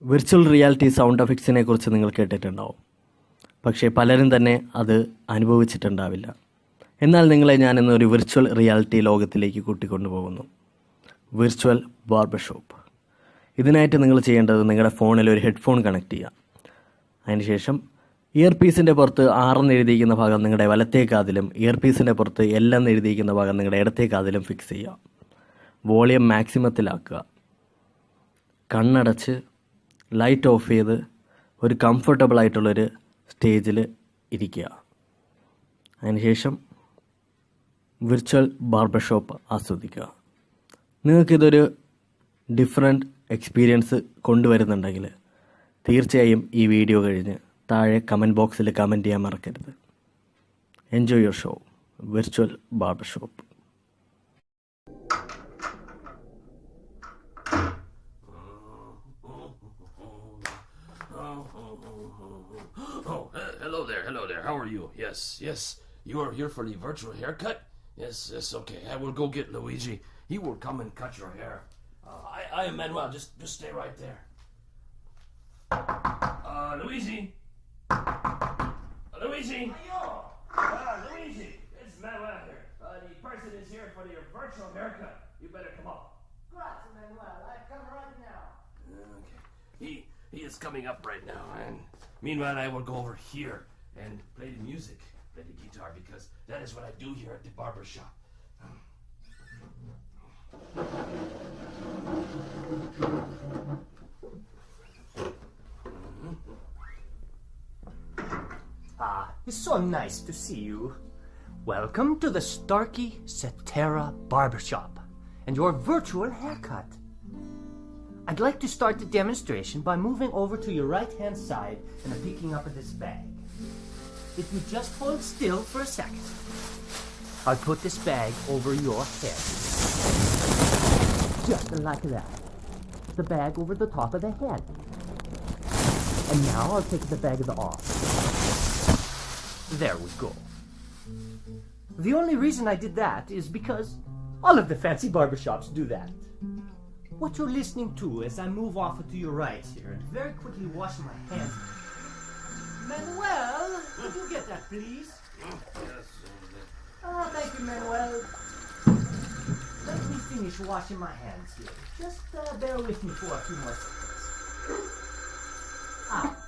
Virtual reality sound എഫക്ട്സിനെ കുറിച്ച് നിങ്ങൾ കേട്ടിട്ടുണ്ടാവും. പക്ഷേ പലരും തന്നെ അത് അനുഭവിച്ചിട്ടുണ്ടാവില്ല. എന്നാൽ നിങ്ങളെ ഞാനിന്ന് ഒരു വിർച്വൽ റിയാലിറ്റി ലോകത്തിലേക്ക് കൂട്ടിക്കൊണ്ടുപോകുന്നു. Virtual barber shop. ഇതിനായിട്ട് നിങ്ങൾ ചെയ്യേണ്ടത് നിങ്ങളുടെ ഫോണിൽ ഒരു ഹെഡ്ഫോൺ കണക്ട് ചെയ്യുക. അതിനുശേഷം ഇയർ പീസിൻ്റെ പുറത്ത് 6 എന്ന് എഴുതിയിരിക്കുന്ന ഭാഗം നിങ്ങളുടെ വലത്തേ കാതിലും ഇയർ പീസിൻ്റെ പുറത്ത് L എന്ന് എഴുതിയിരിക്കുന്ന ഭാഗം നിങ്ങളുടെ ഇടത്തേ കാതിലും ഫിക്സ് ചെയ്യുക. വോളിയം മാക്സിമത്തിലാക്കുക. കണ്ണടച്ച് ലൈറ്റ് ഓഫ് ചെയ്ത് ഒരു കംഫർട്ടബിൾ ആയിട്ടുള്ളൊരു സ്റ്റേജിൽ ഇരിക്കുക. അതിനുശേഷം വിർച്വൽ ബാർബർ ഷോപ്പ് ആസ്വദിക്കുക. നിങ്ങൾക്കിതൊരു ഡിഫറെൻറ്റ് എക്സ്പീരിയൻസ് കൊണ്ടുവരുന്നുണ്ടെങ്കിൽ തീർച്ചയായും ഈ വീഡിയോ കഴിഞ്ഞ് താഴെ കമൻറ്റ് ബോക്സിൽ കമൻറ്റ് ചെയ്യാൻ മറക്കരുത്. Enjoy your show virtual barber shop. Hello there. How are you? Yes. You are here for the virtual haircut? Yes, okay. I will go get Luigi. He will come and cut your hair. I am Manuel. Just stay right there. Luigi. Luigi. Luigi. It's Manuel here. The person is here for your virtual haircut. You better come up. Grazie, Manuel. I come right now. Okay. He is coming up right now, and meanwhile I will go over here and play the music, play the guitar, because that is what I do here at the barber shop. It's so nice to see you. Welcome to the Starkey Cetera Barbershop and your virtual haircut. I'd like to start the demonstration by moving over to your right-hand side and picking up this bag. If you just hold still for a second, I'll put this bag over your head. Just like that. The bag over the top of the head. And now I'll take the bag off. There we go. The only reason I did that is because all of the fancy barbershops do that. What you're listening to as I move off to your right here and very quickly wash my hands. Manuel, could you get that, please? Yes. Thank you, Manuel. Let me finish washing my hands here. Just bear with me for a few more seconds.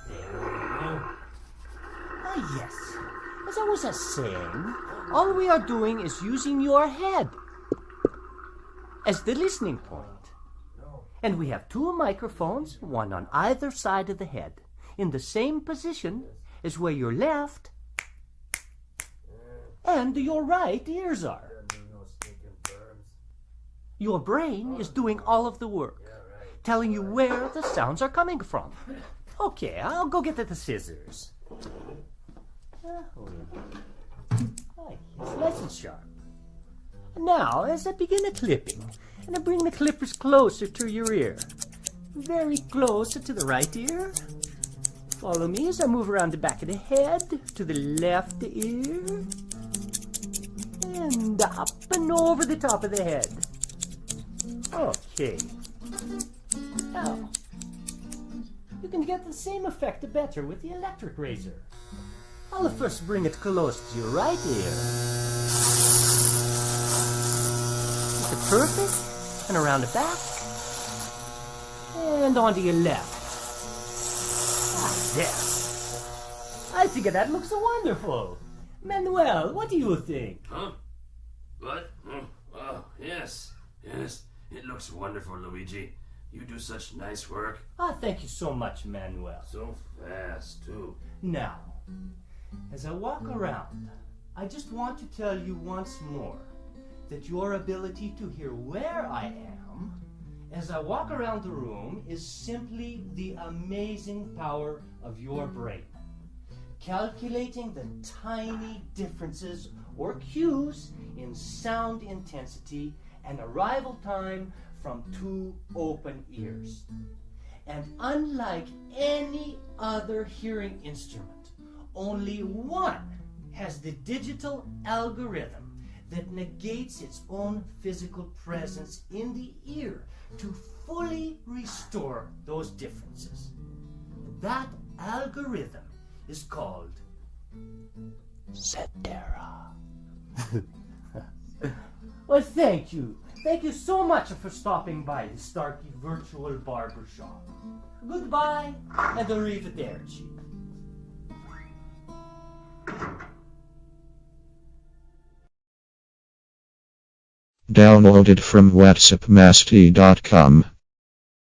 There we go. Yes. As I was saying, all we are doing is using your head as the listening point. And we have 2 microphones, one on either side of the head, in the same position as where your left and your right ears are. Your brain is doing all of the work, telling you where the sounds are coming from. Okay, I'll go get the scissors. It's nice and sharp. Now, as I begin clipping, and I bring the clippers closer to your ear, very close to the right ear. Follow me as I move around the back of the head to the left ear, and up and over the top of the head. Okay. Now, you can get the same effect better with the electric razor. I'll first bring it close to your right ear. Is it perfect? And around the back. And onto your left. There. I think that looks wonderful. Manuel, what do you think? Huh? What? Oh, yes. It looks wonderful, Luigi. You do such nice work. Thank you so much, Manuel. So fast, too. Now, as I walk around, I just want to tell you once more that your ability to hear where I am as I walk around the room is simply the amazing power of your brain. Calculating the tiny differences or cues in sound intensity and arrival time from 2 open ears. And unlike any other hearing instrument, only one has the digital algorithm that negates its own physical presence in the ear to fully restore those differences. That algorithm is called Cetera. Well, thank you. Thank you so much for stopping by the Starkey Virtual Barbershop. Goodbye and arrivederci. Downloaded from WhatsAppMasti.com.